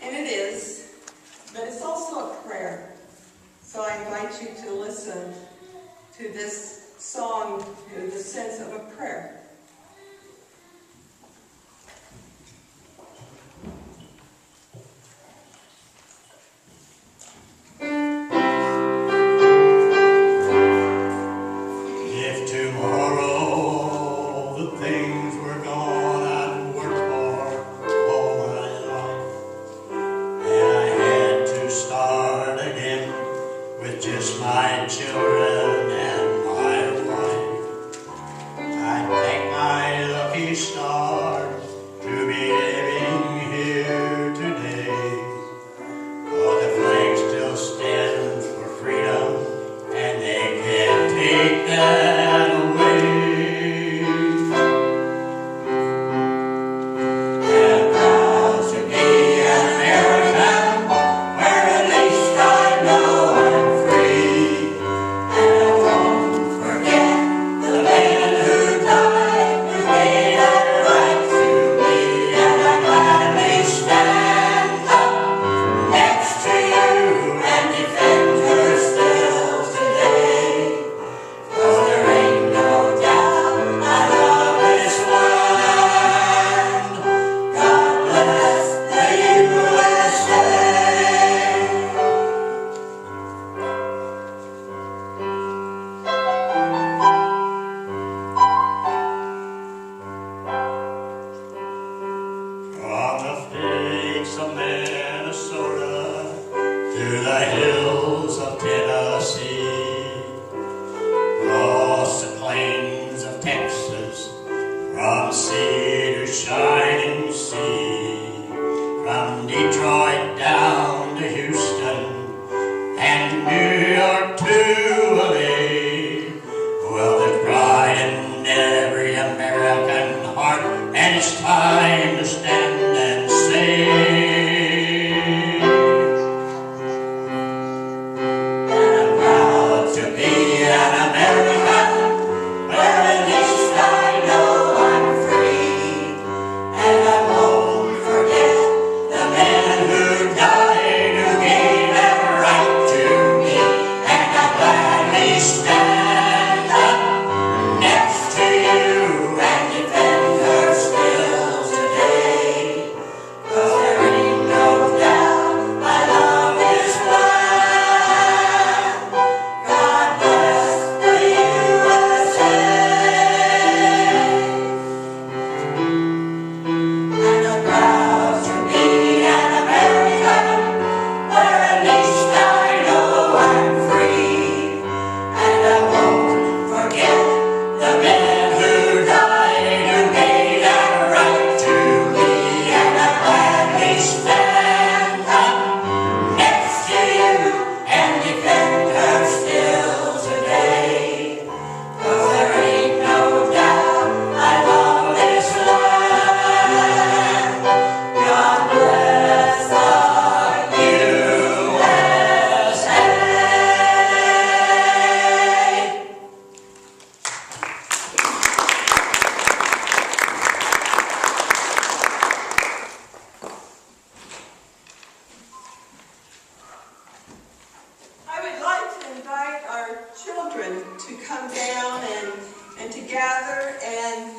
And it is, but it's also a prayer. So I invite you to listen to this song in the sense of a prayer. If tomorrow the things were gone I'd worked for all my life, and I had to start again with just my children and my wife, I'd thank my lucky stars to be living here today, for the flag still stands for freedom, and they can't take that away. And proud to be an American, where at least I know I'm free, and I won't forget the man who died, who gave that right to me, and I gladly stand up next to you and defend her still today. 'Cause there ain't no doubt I love this land. God bless the USA. From the flakes of Minnesota to the hills of Tennessee, across the plains of Texas, from sea to shining sea, from Detroit down to Houston, and New York to LA. Well, there's pride in every American heart, and it's time to stand and say, and I'm proud to be an American, where at least I know I'm free, and I won't forget the man who died, who gave that right to me, and I gladly stand up next to you and defend her still today. 'Cause there ain't no doubt I love this land. God bless the USA. And I'm proud to be an American, where at least I know I'm free, and I won't forget the man who died, who gave that right to me, and I gladly stand up next to you and defend her still today. 'Cause there ain't no doubt I love this land. God bless the USA. I would like to invite our children to come down and to gather, and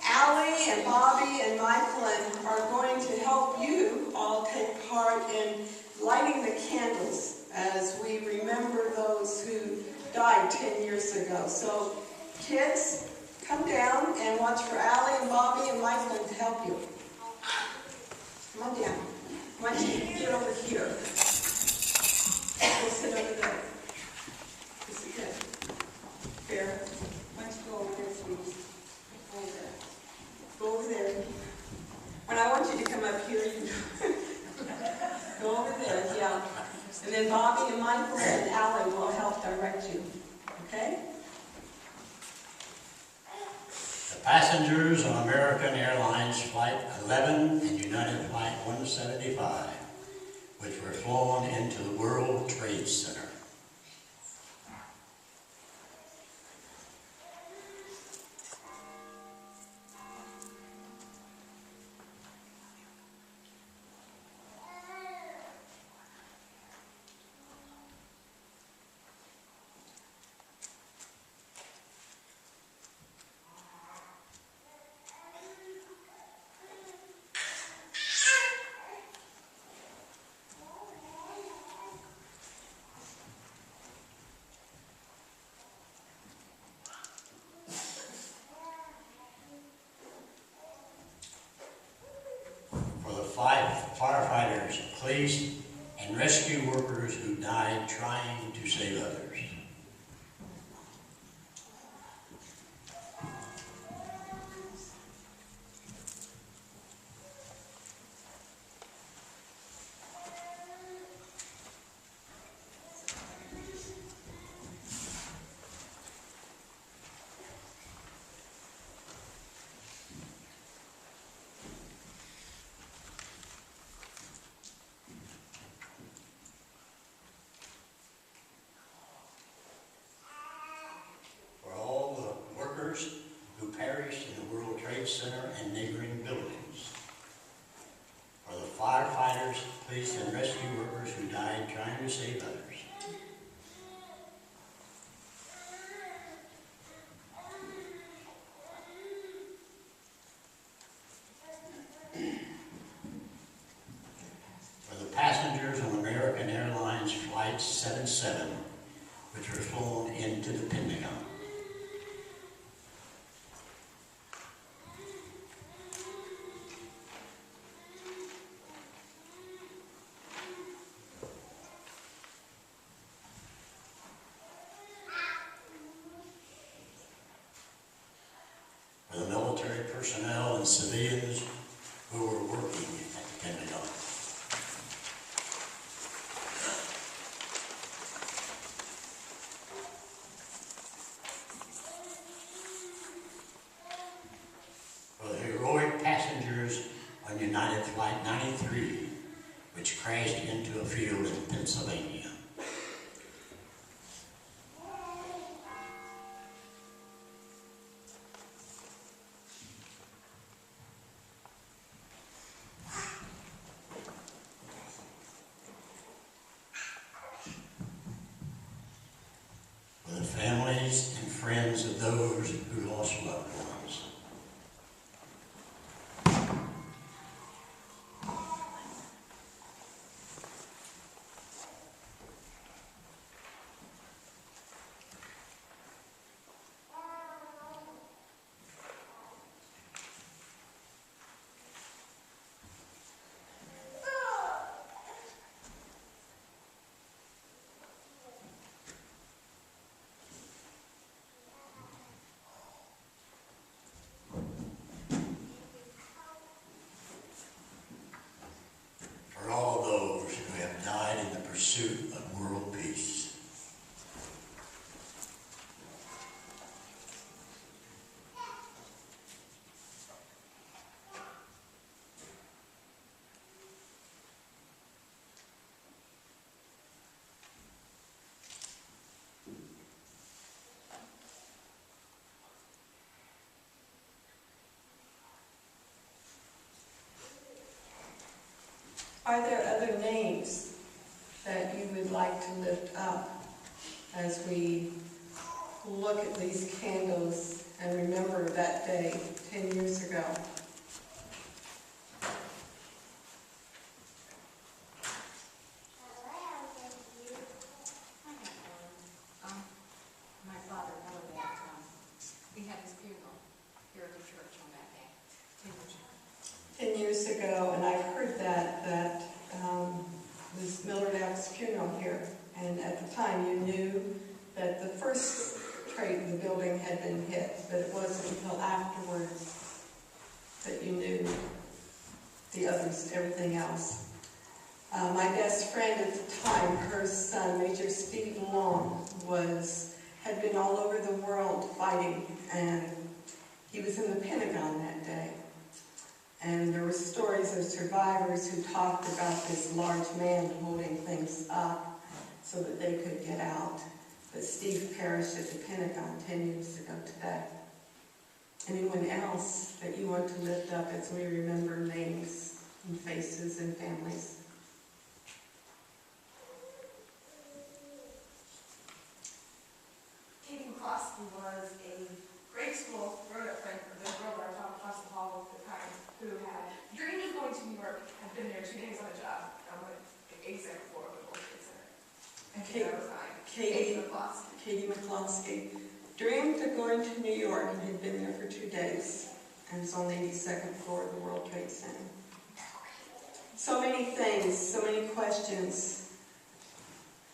Allie and Bobby and Michaelin are going to help you all take part in lighting the candles as we remember those who died 10 years ago. So kids, come down and watch for Allie and Bobby and Michaelin to help you. Come on down. Why don't you get over here? We'll sit over there. This is good. Here. Why don't you go over there, please? Over there. Go over there. When I want you to come up here, you go over there, yeah. And then Bobby and Michael and Allie will help direct you. Okay? The passengers on American Airlines Flight 11 and United Flight 175, which were flown into the World Trade Center. firefighters, police, and rescue workers who died trying to save others. Who perished in the World Trade Center and neighboring buildings. For the firefighters, police, and rescue workers who died trying to save others. For the passengers on American Airlines Flight 77, which were flown into the Pentagon. For the military personnel and civilians who were working at the Pentagon. For the heroic passengers on United Flight 93, which crashed into a field in Pennsylvania. Families and friends of those who lost loved ones. Pursuit of world peace. Are there other names that you would like to lift up as we look at these candles and remember that day 10 years ago? My father, we had his funeral here at the church on that day, 10 years ago. 10 years ago, and I've heard that was Millard Al's funeral here, and at the time you knew that the first the building had been hit, but it wasn't until afterwards that you knew the others, everything else. My best friend at the time, her son, Major Steve Long, had been all over the world fighting, and he was in the Pentagon that day. And there were stories of survivors who talked about this large man holding things up so that they could get out. But Steve perished at the Pentagon 10 years ago today. Anyone else that you want to lift up as we remember names and faces and families? Katie McCloskey was a grade school grown-up friend of the girl that I taught across the hall at the time, who had dreamed of going to New York, had been there 2 days on a job. I went to the 87th floor of the World Trade Center. And that was mine. Katie McCloskey. Katie McCloskey dreamed of going to New York and had been there for 2 days and was on the 82nd floor of the World Trade Center. So many things, so many questions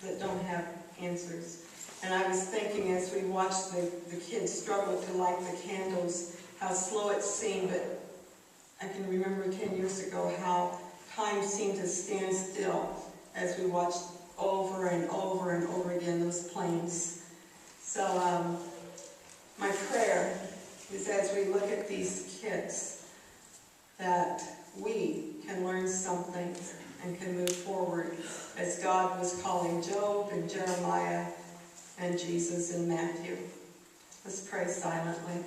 that don't have answers. And I was thinking as we watched the kids struggle to light the candles, how slow it seemed, but I can remember 10 years ago how time seemed to stand still as we watched over and over and over again those planes. So my prayer is as we look at these kids that we can learn something and can move forward as God was calling Job and Jeremiah and Jesus and Matthew. Let's pray silently.